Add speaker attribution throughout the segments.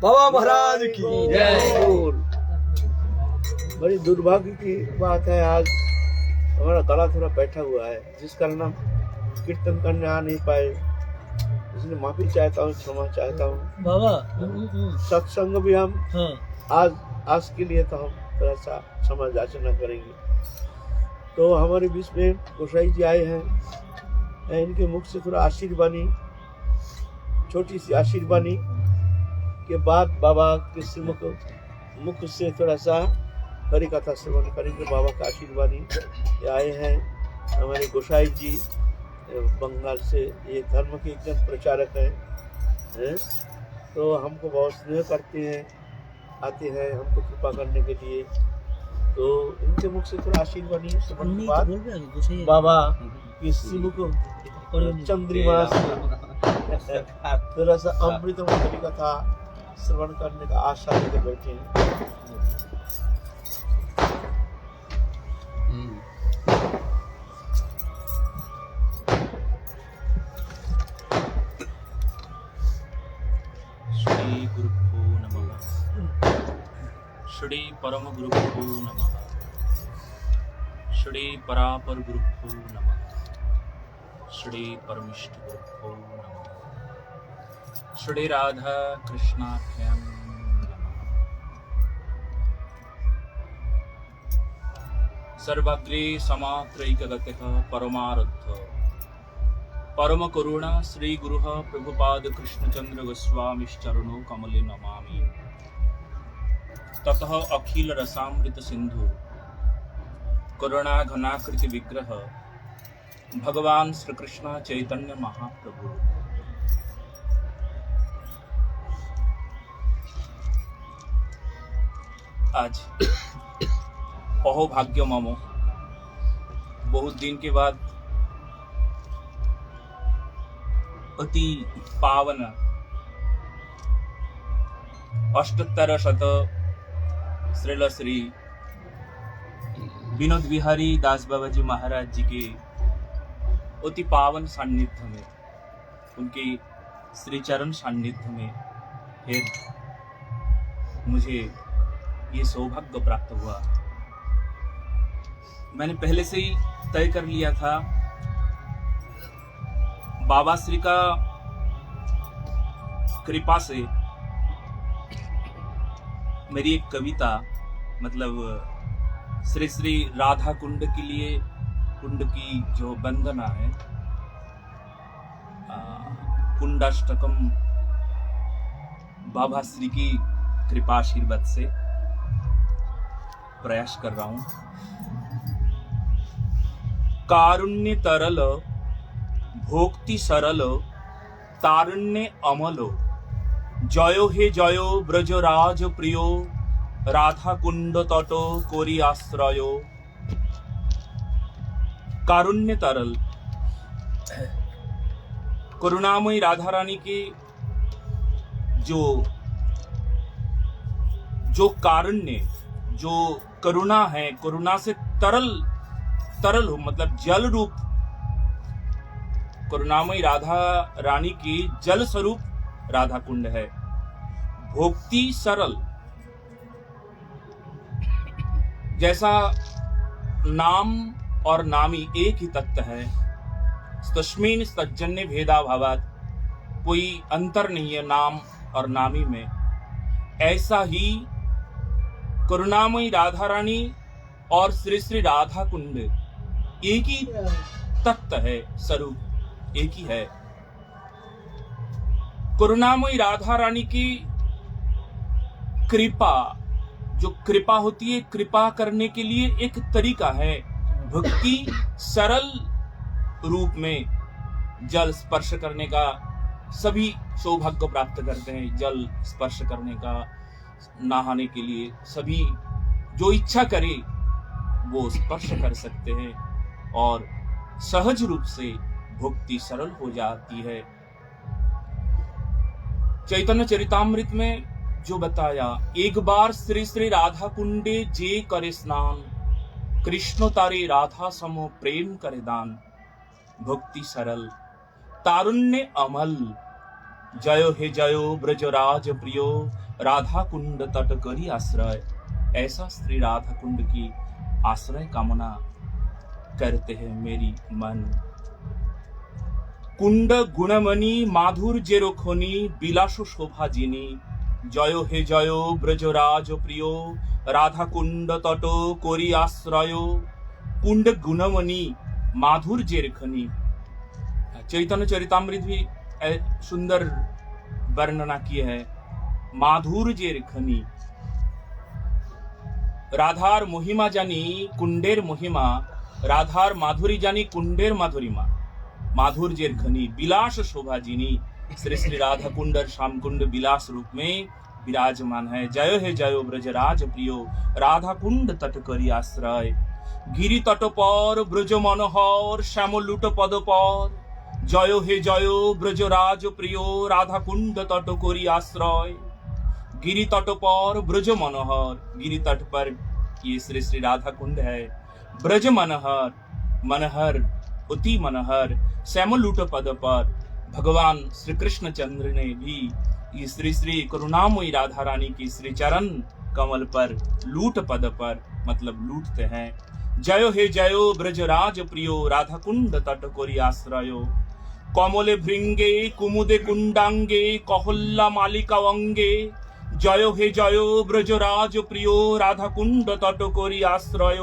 Speaker 1: बाबा महाराज की जय।
Speaker 2: बड़ी दुर्भाग्य की बात है, आज हमारा गला थोड़ा बैठा हुआ है, जिस कारण हम कीर्तन करने आ नहीं पाए। इसलिए माफी चाहता हूँ, क्षमा चाहता हूँ
Speaker 3: बाबा।
Speaker 2: सत्संग भी हम
Speaker 3: हाँ।
Speaker 2: आज के लिए तो हम थोड़ा सा क्षमा याचना करेंगे। तो हमारे बीच में गोसाई जी आए हैं, इनके मुख से थोड़ा आशीर्वाणी, छोटी सी आशीर्वाणी के बाद बाबा के मुख से थोड़ा सा हरि कथा श्रवण करेंगे। बाबा का आशीर्वाणी आए हैं हमारे गोसाई जी बंगाल से, ये धर्म के एकदम प्रचारक हैं, तो हमको बहुत स्नेह करते हैं, आते हैं हमको कृपा करने के लिए। तो इनके मुख से थोड़ा आशीर्वाणी श्रवण के बाद बाबा की श्रीमुख चंद्रिमा से थोड़ा सा अमृत हरि कथा श्रवण करने का आशा लेके बैठे हैं।
Speaker 4: श्री गुरुभ्यो नमः। श्री परम गुरुभ्यो नमः। श्री परापर गुरुभ्यो नमः। श्री परमिष्ठ गुरुभ्यो नमः। श्री राधा कृष्णाभ्यां नमः। सर्वाग्रे समात्रैकगतिः परमारब्ध परम करुणा श्री गुरुः प्रभुपाद कृष्णचंद्र गोस्वामी चरणों कमले नमामि। ततः अखिल रसामृत सिंधु करुणा घनाकृति विग्रह भगवान श्री कृष्ण चैतन्य महाप्रभु। आज अहोभाग्य ममो, बहुत दिन के बाद अति पावन अष्टोत्तर शत श्रील श्री विनोद बिहारी दास बाबा जी महाराज जी के अति पावन सान्निध्य में, उनके श्री चरण सान्निध्य में फिर मुझे ये सौभाग्य प्राप्त हुआ। मैंने पहले से ही तय कर लिया था, बाबा श्री का कृपा से मेरी एक कविता, मतलब श्री श्री राधा कुंड के लिए, कुंड की जो वंदना है, कुंडाष्टकम बाबा श्री की कृपा आशीर्वाद से प्रयास कर रहा हूं। कारुण्य तरल भोक्ति सरल तारुण्य अमलो, जयो हे जयो ब्रजराज प्रियो राधा कुंड तटो कोरी आश्रयो। कारुण्य तरल, करुणामयी राधा रानी की जो कारुण्य, जो करुणा है, करुणा से तरल हो, मतलब जल रूप करुणामयी राधा रानी की जल स्वरूप राधा कुंड है। भोक्ति सरल, जैसा नाम और नामी एक ही तत्व है, तस्मिन् तज्जन्य भेदा भावात, कोई अंतर नहीं है नाम और नामी में, ऐसा ही करुणामयी राधा रानी और श्री श्री राधा कुंड एक ही तत्व है, स्वरूप एक ही है। करुणामयी राधा रानी की कृपा, जो कृपा होती है, कृपा करने के लिए एक तरीका है, भक्ति सरल रूप में जल स्पर्श करने का सभी सौभाग्य प्राप्त करते हैं। जल स्पर्श करने का, नहाने के लिए सभी जो इच्छा करे वो स्पर्श कर सकते हैं और सहज रूप से भक्ति सरल हो जाती है। चैतन्य चरितामृत में जो बताया, एक बार श्री श्री राधा कुंडे जे करे स्नान, कृष्ण तारे राधा समो प्रेम करे दान। भक्ति सरल तारुण्य अमल, जयो हे जयो ब्रजराज प्रियो राधा कुंड तट करी आश्रय। ऐसा श्री राधा कुंड की आश्रय कामना करते हैं मेरी मन। कुंड गुणमणि माधुर्य रोखनी বিলাস शोभा जिनी। जय हे जय ब्रजराज प्रियो राधा कुंड तट करी आश्रय। कुंड गुणमणि माधुर्य रेखनी। चैतन्य चरितामृत भी सुंदर वर्णना की है। माधुर्य रेखनी राधार महिमा जानी कुंडेर महिमा। राधार माधुरी जानी कुंडेर माधुरिमा। माधुर्य रेखनी विलास शोभा जिनी। श्री श्री राधा कुंड श्याम कुंड विलास रूप में विराजमान है। जय हे जय ब्रजराज प्रियो राधा कुंड तट करी आश्रय। गिरी तट पर ब्रज मनोहर श्याम लुट पद पर। जय हे जय ब्रजराज प्रियो राधा कुंड तट करी आश्रय। गिरी तट पर ब्रज मनोहर। गिरी तट पर ये श्री श्री राधा कुंड है। ब्रज मनोहर मनोहर अति मनोहर श्याम लुट पद पर भगवान श्री कृष्ण चंद्र ने भी ये श्री श्री करुणामयी राधा रानी की श्री चरण कमल पर लूट पद पर मतलब लूटते हैं। जय हे जय ब्रजराज प्रियो राधा कुंड तट करी आश्रय। कमले भृंगे कुमुदे कुंडांगे कहल्ला मालिका अंगे। जय हे जय ब्रजराज प्रियो राधा कुंड तट करी आश्रय।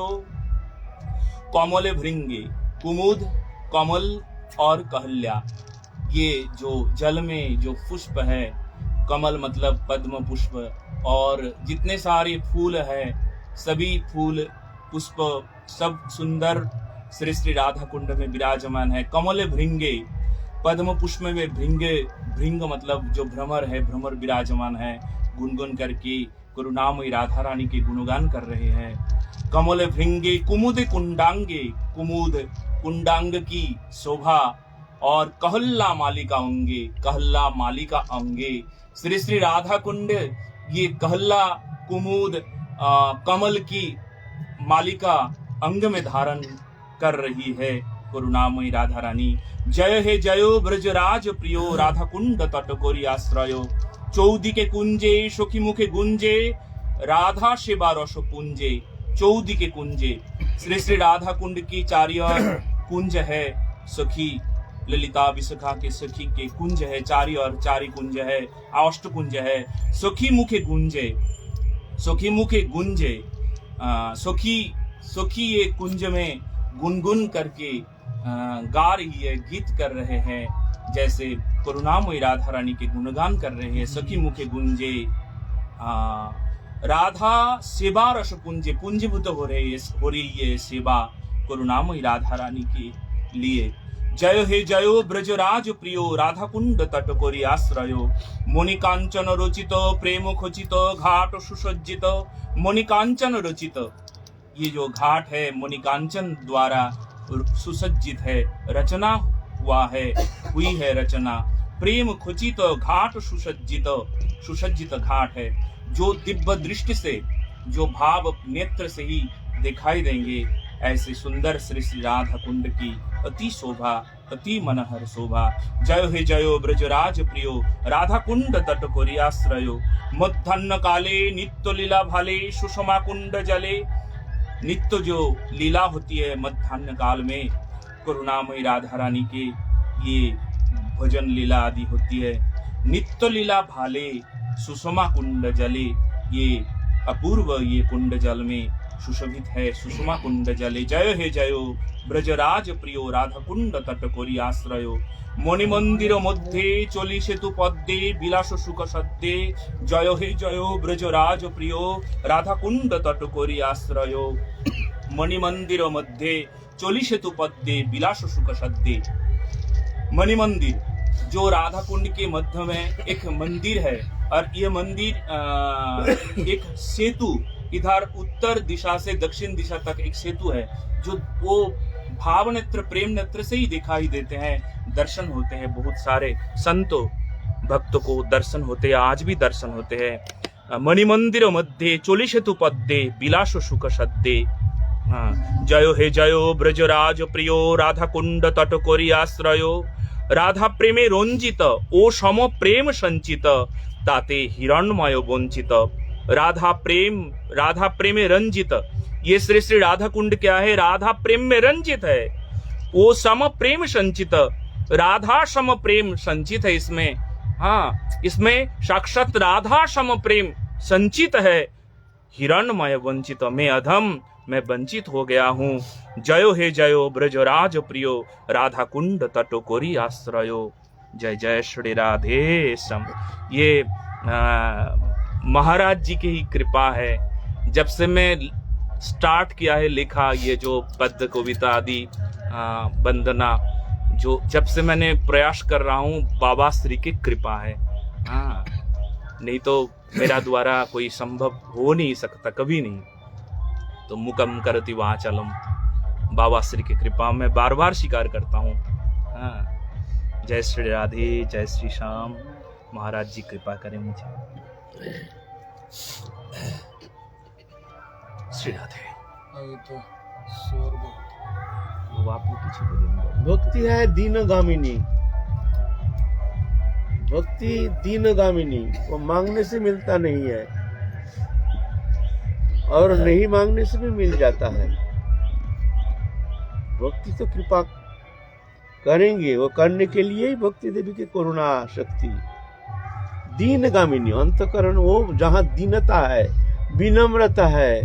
Speaker 4: कमले भृंगे कुमुद कमल और कहल्या ये जो जल में जो पुष्प है। कमल मतलब पद्म पुष्प और जितने सारे फूल है सभी फूल पुष्प सब सुंदर श्री श्री राधा कुंड में विराजमान है। कमल भृंगे पद्म पुष्प में भृंग मतलब जो भ्रमर है भ्रमर विराजमान है। गुनगुन करके करुणामयी राधा रानी के गुणगान कर रहे हैं। कमल भृंगे कुमुद कुंडांगे कुमुद कुंडांग की शोभा और कहल्ला मालिका अंगे कहल्ला मालिका अंगे। श्री श्री राधा कुंड ये कहल्ला कुमुद कमल की मालिका अंग में धारण कर रही है करुणामयी राधा रानी। जय हे जय ब्रजराज प्रियो राधा कुंड तट करी आश्रय। चौदिके कुंजे सखी मुखे गुंजे राधा सेवा रस पुंजे। चौदिके कुंजे श्री श्री राधा कुंड की चारियों कुंज है। सखी ललिता विशाखा के सखी के कुंज है चारी और चारी कुंज है अष्ट कुंज है। सखी मुखे गुंजे सखी मुखे गुंजे सखी ये कुंज में गुनगुन करके गा रही है गीत कर रहे हैं जैसे करुणामयी राधा रानी के गुणगान कर रहे हैं। सखी मुखे गुंजे राधा सेवा रस पुंजे पुंजीभूत हो रही है सेवा करुणामयी राधा रानी के लिए। जय हे जय ब्रजराज प्रियो राधा कुंड तट करी आश्रय। मणिकांचन रचित प्रेम खचित घाट सुसज्जित। मणिकांचन रचित ये जो घाट है मणिकांचन द्वारा सुसज्जित है रचना हुई है रचना। प्रेम खचित घाट सुसज्जित घाट है जो दिव्य दृष्टि से जो भाव नेत्र से ही दिखाई देंगे। ऐसे सुंदर श्री श्री राधा कुंड की अति शोभा अति मनोहर शोभा। जय हे जय ब्रजराज प्रियो राधा कुंड तट करी आश्रय। मध्याह्न काले नित्य लीला भाले सुषमा कुंड जले। नित्य जो लीला होती है मध्याह्न काल में करुणामयी राधा रानी के ये भजन लीला आदि होती है। नित्य लीला भाले सुषमा कुंड जले ये अपूर्व ये कुंड जल में सुशोभित है सुषमा कुंड जले। जय हे जय ब्रजराज प्रियो राधा कुंड तट करी आश्रय। मणिमंदिर मध्य चली सेतु पद्मे বিলাস सुख सद्ये। जय हे जय ब्रजराज प्रियो राधा कुंड तट करी आश्रय। मणिमंदिर मध्य चली सेतु पद्मे বিলাস सुख सद्ये। मणिमंदिर जो राधा कुंड के मध्य में एक मंदिर है और ये मंदिर एक सेतु इधर उत्तर दिशा से दक्षिण दिशा तक एक सेतु है जो वो भाव नेत्र प्रेम नेत्र से ही दिखाई देते हैं। दर्शन होते हैं बहुत सारे संतों भक्तों को दर्शन होते हैं आज भी दर्शन होते हैं। मणिमंदिर मध्य चली सेतु पद्मे বিলাস सुख सद्ये। जय हे जय ब्रजराज प्रियो राधा कुंड तट करी आश्रय। राधा प्रेमे रंजित ओ सम प्रेम संचित ताते हिरण्मय वंचित राधा प्रेम रंजित। ये श्री श्री राधा कुंड क्या है? राधा प्रेम में रंजित है। वो सम प्रेम संचित, राधा सम प्रेम संचित है इसमें। हाँ, इसमें साक्षात राधा सम प्रेम संचित है। हिरण्मय वंचित, मैं अधम, मैं वंचित हो गया हूँ। जयो हे जयो ब्रजराज प्रियो, राधा कुंड तटो कोरी आश्रयो। जय जय श्री राधे सम। ये महाराज जी की ही कृपा है। जब से मैं स्टार्ट किया है लिखा ये जो पद्य कविता आदि वंदना, जो जब से मैंने प्रयास कर रहा हूँ, बाबा श्री की कृपा है। हाँ, नहीं तो मेरा द्वारा कोई संभव हो नहीं सकता, कभी नहीं। तो मुकम करति वाचलम, बाबा श्री की कृपा में बार बार स्वीकार करता हूँ। हाँ, जय श्री राधे, जय श्री श्याम। महाराज जी कृपा करें मुझे। श्री राधे। वो आपने पीछे बोले।
Speaker 2: भक्ति है दीनगामिनी, भक्ति दीनगामिनी। वो मांगने से मिलता नहीं है और नहीं मांगने से भी मिल जाता है। भक्ति तो कृपा करेंगे, वो करने के लिए ही भक्ति देवी की करुणा शक्ति। दीनगामिनी अंतकरण, वो जहाँ दीनता है, विनम्रता है,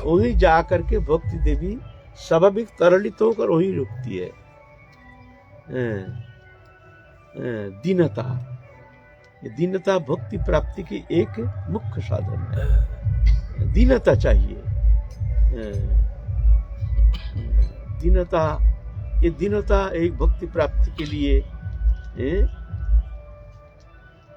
Speaker 2: वही जा करके भक्ति देवी स्वाभाविक तरलित होकर वही रुकती है। दीनता, ये दीनता भक्ति प्राप्ति की एक मुख्य साधन है। दीनता चाहिए। दीनता, ये दीनता एक भक्ति प्राप्ति के लिए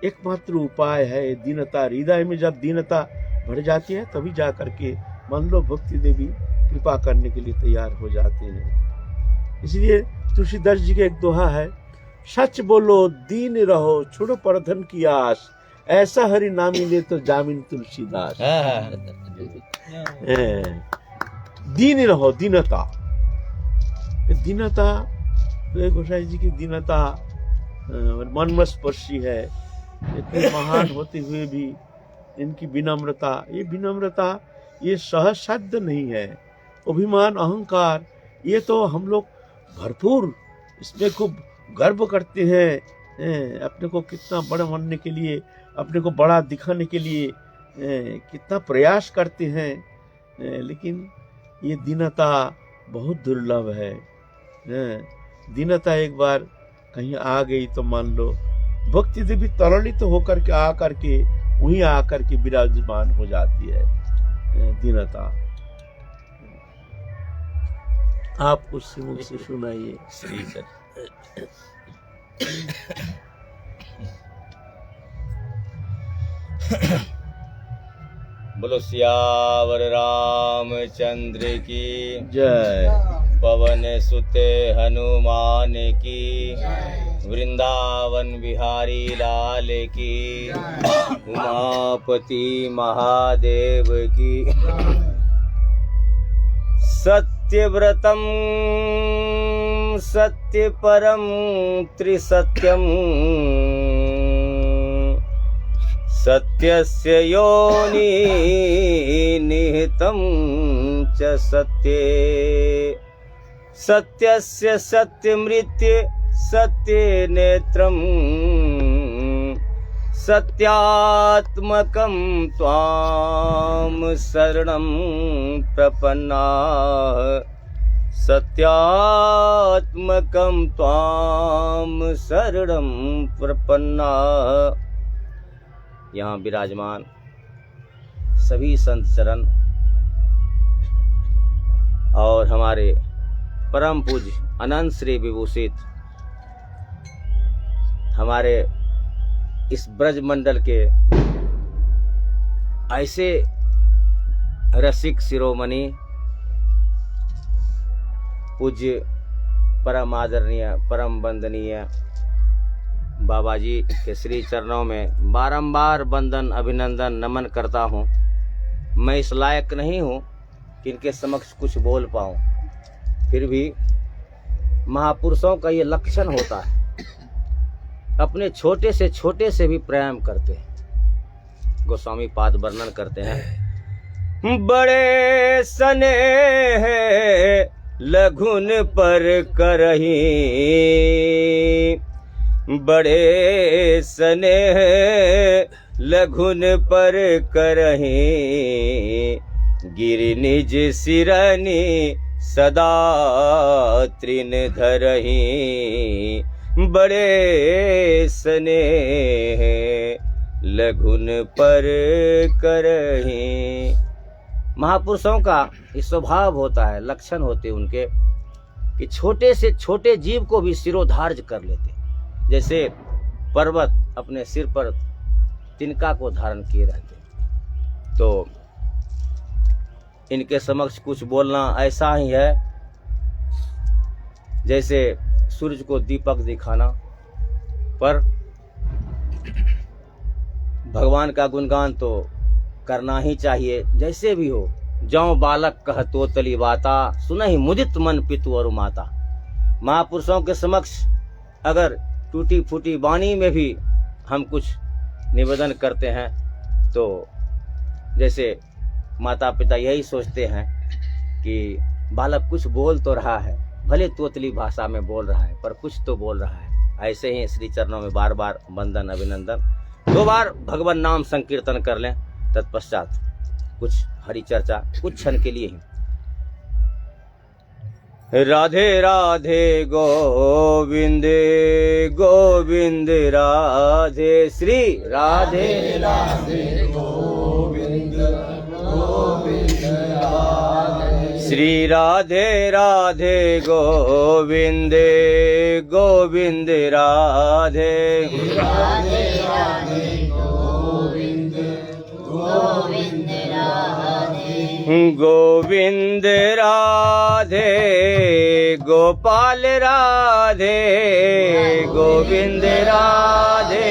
Speaker 2: एकमात्र उपाय है। दीनता हृदय में जब दीनता बढ़ जाती है तभी जा करके मान लो भक्ति देवी कृपा करने के लिए तैयार हो जाते हैं। इसलिए तुलसीदास जी का एक दोहा है, सच बोलो दीन रहो छोड़ो परधन की आस, ऐसा हरि नाम मिले तो जामिन तुलसीदास। दीन रहो, दीनता, दीनता तो गोसाई जी की दीनता मनमस्पर्शी है। इतने महान होते हुए भी इनकी विनम्रता, ये विनम्रता ये सहज साध्य नहीं है। अभिमान अहंकार ये तो हम लोग भरपूर इसमें खूब गर्व करते हैं। अपने को कितना बड़ा मानने के लिए, अपने को बड़ा दिखाने के लिए कितना प्रयास करते हैं, लेकिन ये दीनता बहुत दुर्लभ है। दीनता एक बार कहीं आ गई तो मान लो भक्ति देवी तरलित होकर के आकर के वहीं आकर के विराजमान हो जाती है। दीनता आप उससे मुझ से सुनाइए।
Speaker 1: बोलो सियावर रामचंद्र की
Speaker 2: जय।
Speaker 1: पवन सुते हनुमान की, वृंदावन बिहारी लाल की, उमापति महादेव की। सत्यव्रतम सत्यपरम त्रिसत्यम, सत्यस्य योनि निहितं च सत्ये, सत्यस्य सत्यमृत्य सत्ये नेत्रम्, सत्यात्मकं त्वां शरणं प्रपन्नाः, सत्यात्मकं त्वां शरणं प्रपन्नाः। यहाँ विराजमान सभी संत चरण और हमारे परम पूज्य अनंत श्री विभूषित हमारे इस ब्रज मंडल के ऐसे रसिक शिरोमणि पूज्य परम आदरणीय परम वंदनीय बाबा जी के श्री चरणों में बारंबार वंदन अभिनंदन नमन करता हूँ। मैं इस लायक नहीं हूँ कि इनके समक्ष कुछ बोल पाऊँ, फिर भी महापुरुषों का ये लक्षण होता है अपने छोटे से भी प्रेम करते हैं। गोस्वामी पाद वर्णन करते हैं, बड़े स्नेह लघुन पर करही, बड़े स्नेह लघुन पर करही, गिरि निज सिरनि सदा तृण धरही, बड़े स्नेह लघुन पर करही। महापुरुषों का ये स्वभाव होता है, लक्षण होते हैं उनके कि छोटे से छोटे जीव को भी सिरोधार्य कर लेते। जैसे पर्वत अपने सिर पर तिनका को धारण किए रहते। तो इनके समक्ष कुछ बोलना ऐसा ही है जैसे सूरज को दीपक दिखाना। पर भगवान का गुणगान तो करना ही चाहिए, जैसे भी हो। जौ बालक कह तो तली बाता, सुनहि मुदित मन पितु और माता। महापुरुषों के समक्ष अगर टूटी फूटी वाणी में भी हम कुछ निवेदन करते हैं तो जैसे माता पिता यही सोचते हैं कि बालक कुछ बोल तो रहा है, भले तोतली भाषा में बोल रहा है पर कुछ तो बोल रहा है। ऐसे ही श्री चरणों में बार बार वंदन अभिनंदन। 2 बार भगवान नाम संकीर्तन कर लें, तत्पश्चात कुछ हरि चर्चा कुछ क्षण के लिए ही। राधे राधे गोविंद गोविंद राधे, श्री राधे राधे गोविंद गोविंद राधे, श्री राधे राधे गोविंद गोविंद राधे, राधे राधे गोविंद गोविंद राधे, गोविंद राधे गोपाल राधे, गोविंद राधे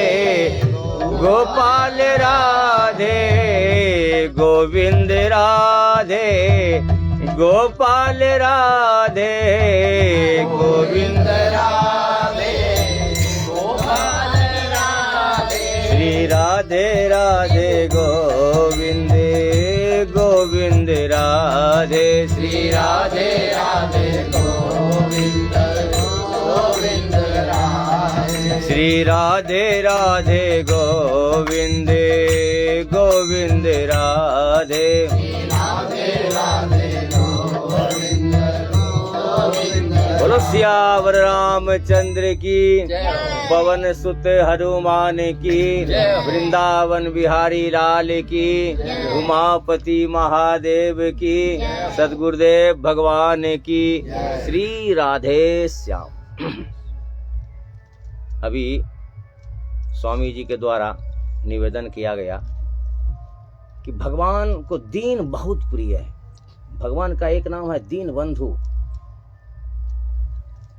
Speaker 1: गोपाल राधे, गोविंद राधे गोपाल राधे, गोविंद राधे गोपाल राधे, श्री राधे राधे गोविंद गोविंद राधे, श्री राधे राधे गोविंद गोविंद राधे, श्री राधे राधे गोविंद गोविंद राधे, राधे राधे गोविंद गोविंद। बोलो सियावर रामचंद्र की, पवन सुत हनुमान की, वृंदावन बिहारी लाल की, उमापति महादेव की, सद्गुरुदेव भगवान की, श्री राधे श्याम। अभी स्वामी जी के द्वारा निवेदन किया गया कि भगवान को दीन बहुत प्रिय है। भगवान का एक नाम है दीन बंधु।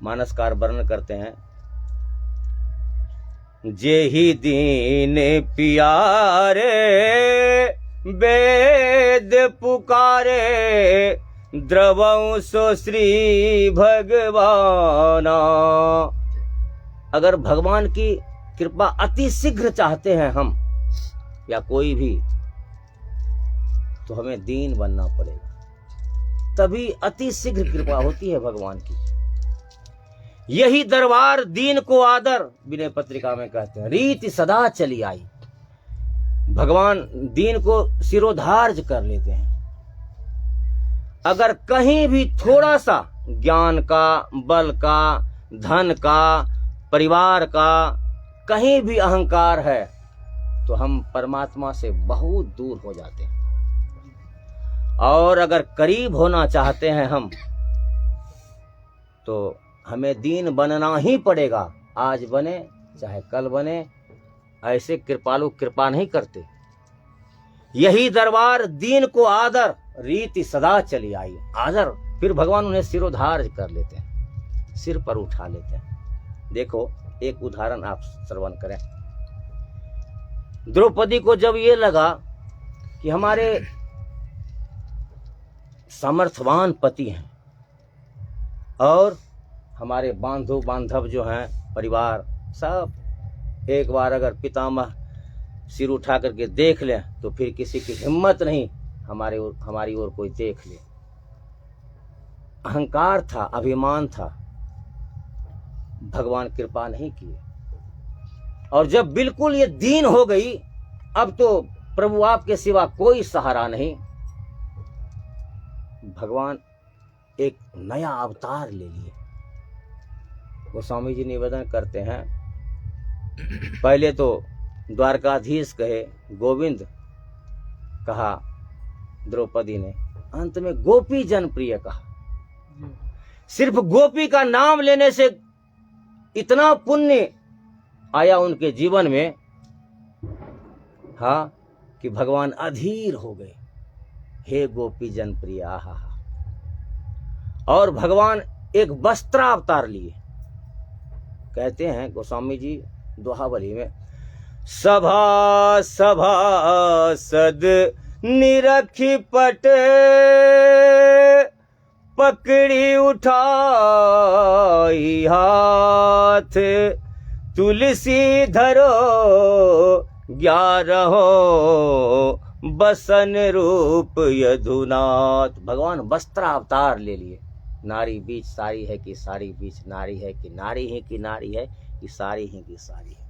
Speaker 1: मानसकार वर्णन करते हैं, जे ही दीन पियारे वेद पुकारे, द्रवं सो श्री भगवाना। अगर भगवान की कृपा अति शीघ्र चाहते हैं हम या कोई भी, तो हमें दीन बनना पड़ेगा, तभी अति शीघ्र कृपा होती है भगवान की। यही दरबार दीन को आदर, विनय पत्रिका में कहते हैं, रीति सदा चली आई। भगवान दीन को सिरोधार्य कर लेते हैं। अगर कहीं भी थोड़ा सा ज्ञान का, बल का, धन का, परिवार का कहीं भी अहंकार है तो हम परमात्मा से बहुत दूर हो जाते हैं। और अगर करीब होना चाहते हैं हम, तो हमें दीन बनना ही पड़ेगा। आज बने चाहे कल बने, ऐसे कृपालु कृपा नहीं करते। यही दरबार दीन को आदर, रीति सदा चली आई। आदर, फिर भगवान उन्हें सिरोधार्य कर लेते हैं, सिर पर उठा लेते हैं। देखो एक उदाहरण आप श्रवण करें। द्रौपदी को जब ये लगा कि हमारे सामर्थ्यवान पति हैं और हमारे बांधव जो हैं, परिवार सब एक बार अगर पितामह सिर उठा करके देख लें तो फिर किसी की हिम्मत नहीं हमारी ओर कोई देख ले। अहंकार था, अभिमान था, भगवान कृपा नहीं किए। और जब बिल्कुल ये दीन हो गई, अब तो प्रभु आपके सिवा कोई सहारा नहीं, भगवान एक नया अवतार ले लिए। गोस्वामी जी निवेदन करते हैं, पहले तो द्वारकाधीश कहे, गोविंद कहा द्रौपदी ने, अंत में गोपी जनप्रिय कहा। सिर्फ गोपी का नाम लेने से इतना पुण्य आया उनके जीवन में, हाँ, कि भगवान अधीर हो गए। हे गोपी जनप्रिय, आहा। और भगवान एक वस्त्रावतार लिए। कहते हैं गोस्वामी जी दोहावली में, सभा सभासद निरखी पट, पकड़ी उठाई हाथ, तुलसी धरो 11 बसन रूप यदुनाथ। भगवान वस्त्रावतार ले लिए। नारी बीच सारी है कि सारी बीच नारी है, कि नारी है कि नारी है, कि सारी है कि सारी है।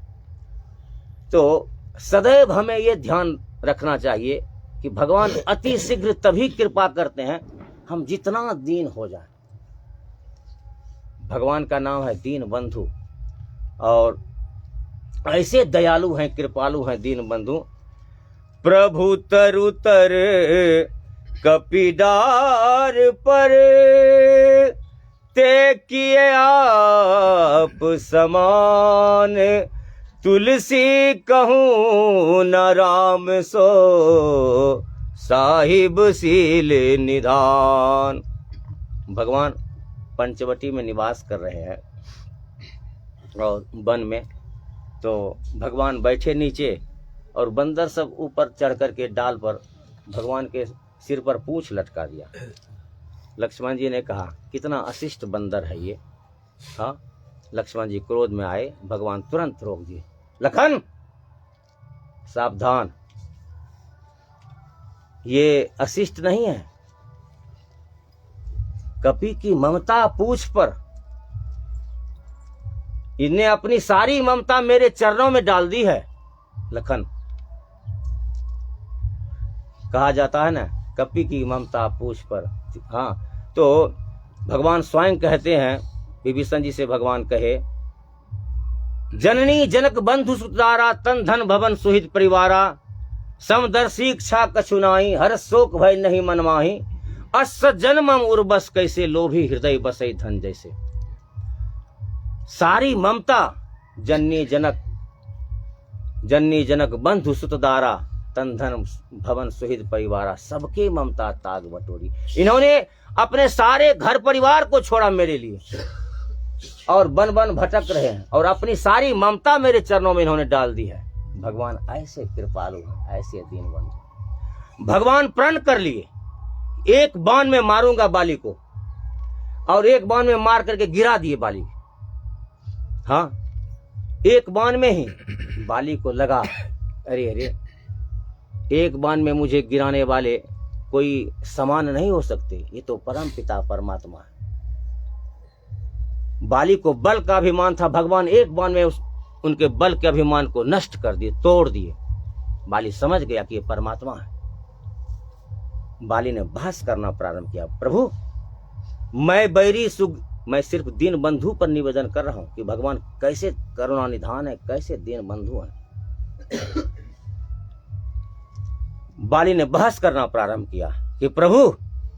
Speaker 1: तो सदैव हमें ये ध्यान रखना चाहिए कि भगवान अति शीघ्र तभी कृपा करते हैं हम जितना दीन हो जाए। भगवान का नाम है दीन बंधु, और ऐसे दयालु हैं, कृपालु हैं दीन बंधु। प्रभु तरुतर कपिडार पर, ते किए आप समान, तुलसी कहूँ न राम सो, साहिब शील निधान। भगवान पंचवटी में निवास कर रहे हैं और वन में, तो भगवान बैठे नीचे और बंदर सब ऊपर चढ़ करके डाल पर भगवान के सिर पर पूंछ लटका दिया। लक्ष्मण जी ने कहा, कितना अशिष्ट बंदर है ये। हाँ, लक्ष्मण जी क्रोध में आए, भगवान तुरंत रोक दिए। लखन सावधान, ये अशिष्ट नहीं है। कपि की ममता पूछ पर, इनने अपनी सारी ममता मेरे चरणों में डाल दी है। लखन, कहा जाता है ना, कपि की ममता पूछ पर। हाँ, तो भगवान स्वयं कहते हैं, विभीषण जी से भगवान कहे, जननी जनक बंधु सुतदारा, तन धन भवन सुहित परिवारा, समदर्शी इच्छा कछुनाई, हर शोक भय नहीं मन माही, अस जन्मम उर्बस कैसे, लोभी हृदय बसई धन जैसे। सारी ममता जननी जनक बंधु सुतदारा, तन धन भवन सुहित परिवारा, सबके ममता ताग बटोरी। इन्होंने अपने सारे घर परिवार को छोड़ा मेरे लिए, और बन बन भटक रहे हैं, और अपनी सारी ममता मेरे चरणों में इन्होंने डाल दी है। भगवान ऐसे कृपालु हैं, ऐसे दीनबंधु। भगवान प्रण कर लिए, एक बाण में मारूंगा बाली को, और एक बाण में मार करके गिरा दिए बाली। हाँ, एक बाण में ही बाली को लगा, अरे अरे, एक बाण में मुझे गिराने वाले कोई समान नहीं हो सकते, ये तो परम पिता परमात्मा है। बाली को बल का अभिमान था, भगवान एक बाण में उनके बल के अभिमान को नष्ट कर दिए, तोड़ दिए। बाली समझ गया कि ये परमात्मा है। बाली ने बहस करना प्रारंभ किया, प्रभु मैं बैरी मैं सिर्फ दीन बंधु पर निवेदन कर रहा हूं कि भगवान कैसे करुणा निधान है, कैसे दीन बंधु है। बाली ने बहस करना प्रारंभ किया कि प्रभु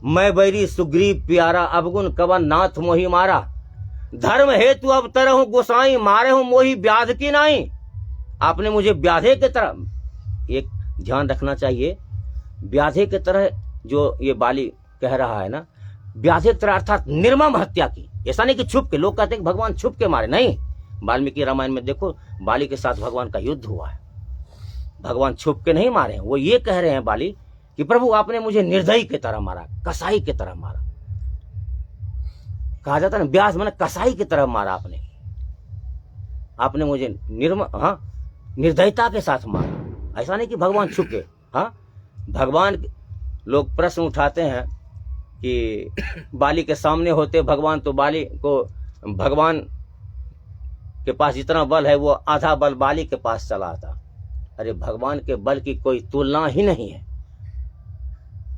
Speaker 1: मैं बैरी सुग्रीव प्यारा, अवगुण कवन नाथ मोहि मारा, धर्म हेतु अब तरहु गोसाई, मारे हूं मोहि व्याध की नाई। आपने मुझे व्याधे की तरह, एक ध्यान रखना चाहिए, व्याधे की तरह जो ये बाली कह रहा है ना, व्याधे की तरह अर्थात निर्मम हत्या की। ऐसा नहीं कि छुप के, लोग कहते हैं कि भगवान छुप के मारे, नहीं। वाल्मीकि रामायण में देखो, बाली के साथ भगवान का युद्ध हुआ है, भगवान छुप के नहीं मारे हैं। वो ये कह रहे हैं बाली कि प्रभु आपने मुझे निर्दयी की तरह मारा, कसाई की तरह मारा। कहा जाता है ना, व्यास माने कसाई की तरह मारा आपने। आपने मुझे निर्दयता के साथ मारा। ऐसा नहीं कि भगवान छुप गए। हाँ, भगवान, लोग प्रश्न उठाते हैं कि बाली के सामने होते भगवान तो बाली को, भगवान के पास जितना बल है वो आधा बल बाली के पास चला आता। अरे भगवान के बल की कोई तुलना ही नहीं है,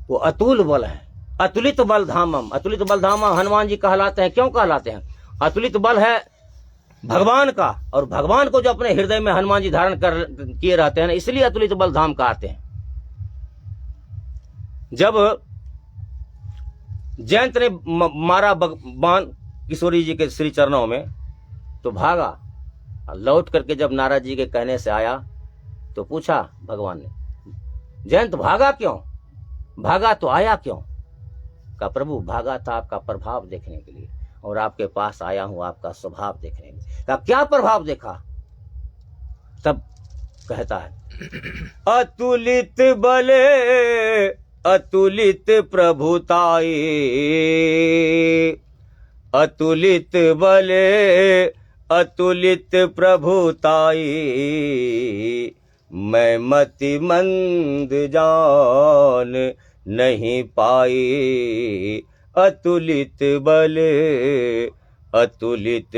Speaker 1: वो अतुल बल है। अतुलित बल धामम, अतुलित बल धामम हनुमान जी कहलाते हैं। क्यों कहलाते हैं? अतुलित बल है भगवान का, और भगवान को जो अपने हृदय में हनुमान जी धारण कर किए रहते हैं ना, इसलिए अतुलित बल धाम कहते हैं। जब जयंत ने मारा बाण किशोरी जी के श्री चरणों में, तो भागा। लौट करके जब नारद जी के कहने से आया तो पूछा भगवान ने, जयंत भागा क्यों? भागा तो आया क्यों? कहा प्रभु भागा था आपका प्रभाव देखने के लिए, और आपके पास आया हूं आपका स्वभाव देखने के लिए। कहा क्या प्रभाव देखा? तब कहता है, अतुलित बले अतुलित प्रभुताई, अतुलित बले अतुलित प्रभुताई, मैं मति मंद जान नहीं पाई, अतुलित बले अतुलित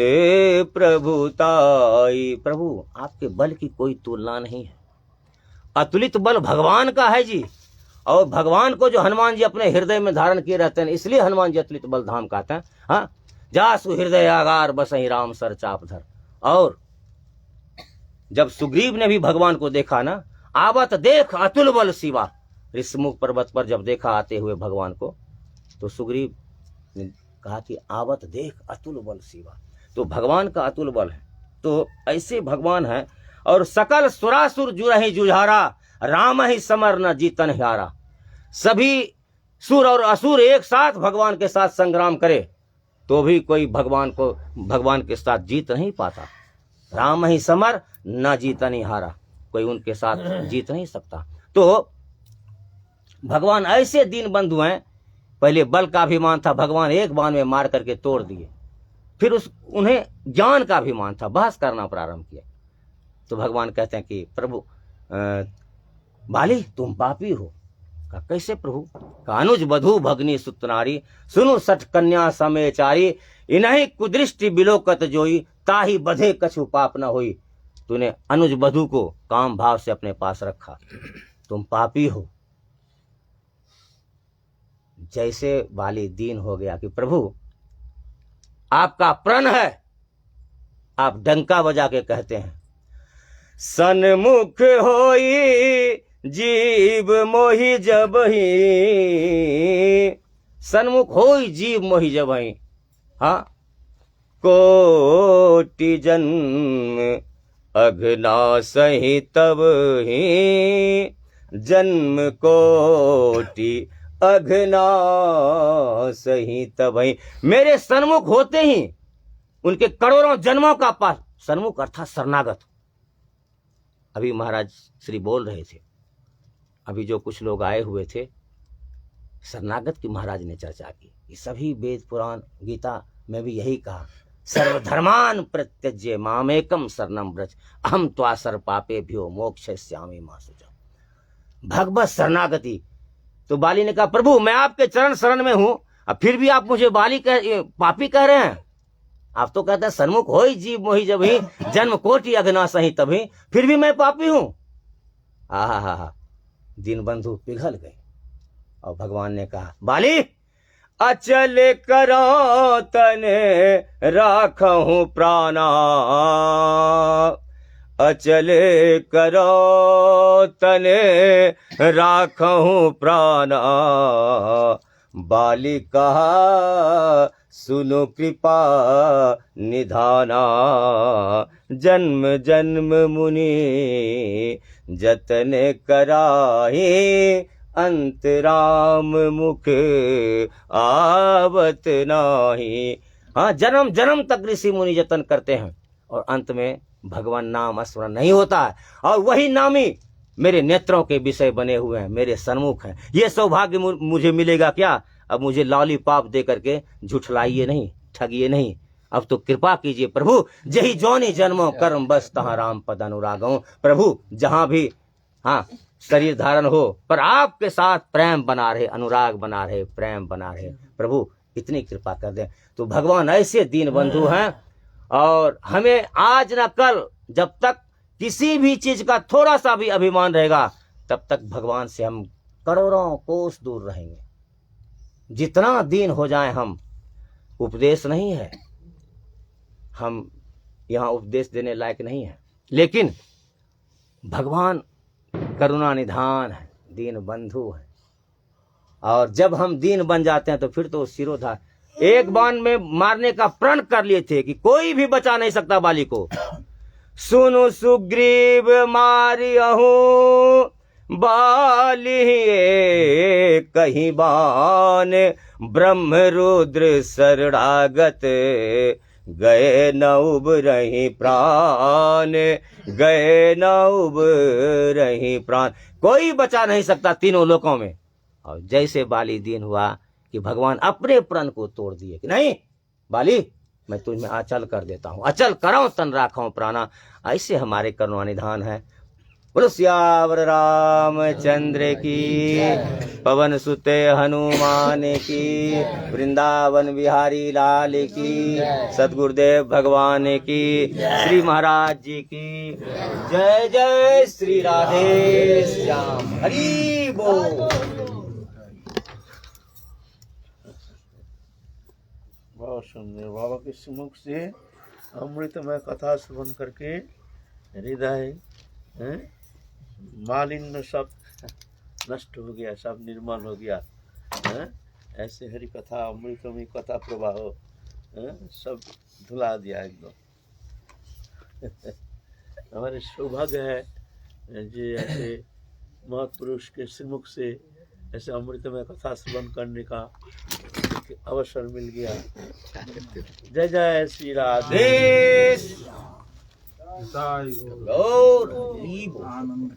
Speaker 1: प्रभुताई। प्रभु आपके बल की कोई तुलना नहीं है। अतुलित बल भगवान का है जी, और भगवान को जो हनुमान जी अपने हृदय में धारण किए रहते हैं, इसलिए हनुमान जी अतुलित बल धाम कहते हैं। हाँ, जासु हृदय आगार बसहि राम सर चाप धर। और जब सुग्रीव ने भी भगवान को देखा ना, आवत देख अतुल बल शिवा, ऋषमुख पर्वत पर जब देखा आते हुए भगवान को, तो सुग्रीव ने कहा कि आवत देख अतुल बल शिवा। तो भगवान का अतुल बल है। तो ऐसे भगवान है। और सकल सुरासुर जुरहि जुझारा, राम ही समर न जीतन हारा। सभी सुर और असुर एक साथ भगवान के साथ संग्राम करे तो भी कोई भगवान के साथ जीत नहीं पाता। राम ही समर न जीतन हारा, कोई उनके साथ जीत नहीं सकता। तो भगवान ऐसे दीन बंधु हैं। पहले बल का अभिमान था, भगवान एक बाण में मार करके तोड़ दिए। फिर उन्हें ज्ञान का अभिमान था, बहस करना प्रारंभ किया। तो भगवान कहते हैं कि प्रभु बाली तुम पापी हो। कहा कैसे प्रभु? कहा अनुज बधू भगनी सुतनारी, सुनु सठ कन्या समेचारी, इन्हीं कुदृष्टि बिलोकत जोई, ताही बधे कछु पाप न होई। तूने अनुज बधू को काम भाव से अपने पास रखा, तुम पापी हो। जैसे बाली दीन हो गया कि प्रभु आपका प्रण है, आप डंका बजा के कहते हैं, सन्मुख होई जीव मोहि जबहि, सन्मुख होई जीव मोहि जबहि। हाँ, कोटि जन्म अघनासहि तबहि, जन्म कोटि अघनासहि तबहि। मेरे सन्मुख होते ही उनके करोड़ों जन्मों का पास, सन्मुख अर्थात शरणागत। अभी महाराज श्री बोल रहे थे, अभी जो कुछ लोग आए हुए थे, शरणागत की महाराज ने चर्चा की। ये सभी वेद पुराण गीता में भी यही कहा, सर्वधर्मान प्रत्यज्य मामेकम शरणम व्रज, अहम त्वा सर्व पापेभ्यो मोक्षयिष्यामि मा शुचः। भगवत शरणागति। तो बाली ने कहा प्रभु मैं आपके चरण शरण में हूं, अब फिर भी आप मुझे पापी कह रहे हैं। आप तो कहते हैं सन्मुख होई जीव मोहि जबहि, जन्म कोटि अघनासहि तबहि, फिर भी मैं पापी हूं। आहा, दीन बंधु पिघल गए। और भगवान ने कहा बाली अचल करो तने राखहूं प्राणा, अचल करो तने राखहूं प्राणा। बाली कहा सुनो कृपा निधाना, जन्म जन्म मुनि जतन कराही, अंतराम मुख आवत नाही। हाँ, जन्म जन्म तक ऋषि मुनि जतन करते हैं और अंत में भगवान नाम स्मरण नहीं होता है। और वही नामी मेरे नेत्रों के विषय बने हुए हैं, मेरे सन्मुख हैं। ये सौभाग्य मुझे मिलेगा क्या? अब मुझे लॉलीपॉप दे करके झुठलाइए नहीं, ठगिए नहीं। अब तो कृपा कीजिए प्रभु, जही जौनी जन्मों कर्म बस तहाँ राम पद अनुरागों। प्रभु जहाँ भी हाँ शरीर धारण हो, पर आपके साथ प्रेम बना रहे, अनुराग बना रहे, प्रेम बना रहे। प्रभु इतनी कृपा कर दें। तो भगवान ऐसे दीन बंधु हैं, और हमें आज न कल, जब तक किसी भी चीज का थोड़ा सा भी अभिमान रहेगा, तब तक भगवान से हम करोड़ों कोस दूर रहेंगे। जितना दीन हो जाए हम, उपदेश नहीं है, हम यहाँ उपदेश देने लायक नहीं है, लेकिन भगवान करुणा निधान है, दीन बंधु है। और जब हम दीन बन जाते हैं तो फिर तो सिरोधार, एक बाण में मारने का प्रण कर लिए थे कि कोई भी बचा नहीं सकता बाली को। सुनु सुग्रीव मारियहु बाली कहीं बाण, ब्रह्म रुद्र शरणागत, गए न उबरहि प्राण, गए न उबरहि प्राण। कोई बचा नहीं सकता तीनों लोकों में। और जैसे बाली दीन हुआ कि भगवान अपने प्रण को तोड़ दिए कि नहीं बाली, मैं तुझमें अचल कर देता हूँ, अचल कराऊं तन राखाऊं प्राणा। ऐसे हमारे करुणा निधान है। बोलो सियावर रामचंद्र की, पवन सुते हनुमान की, वृंदावन बिहारी लाल की, सतगुरुदेव भगवान की, श्री महाराज जी की जय जय। श्री राधे श्याम, हरि बोल।
Speaker 2: बहुत सुंदर। बाबा के सुमुख से अमृतमय कथा श्रवण करके हृदय मालिन्य सब नष्ट हो गया, सब निर्मल हो गया। ऐसे हरि कथा अमृतमय कथा प्रवाह सब धुला दिया एकदम। हमारे सौभाग्य है जी, ऐसे महापुरुष के श्रीमुख से ऐसे अमृतमय कथा श्रवण करने का अवसर मिल गया। जय जय श्री राधे।
Speaker 1: गौर हरि बोल।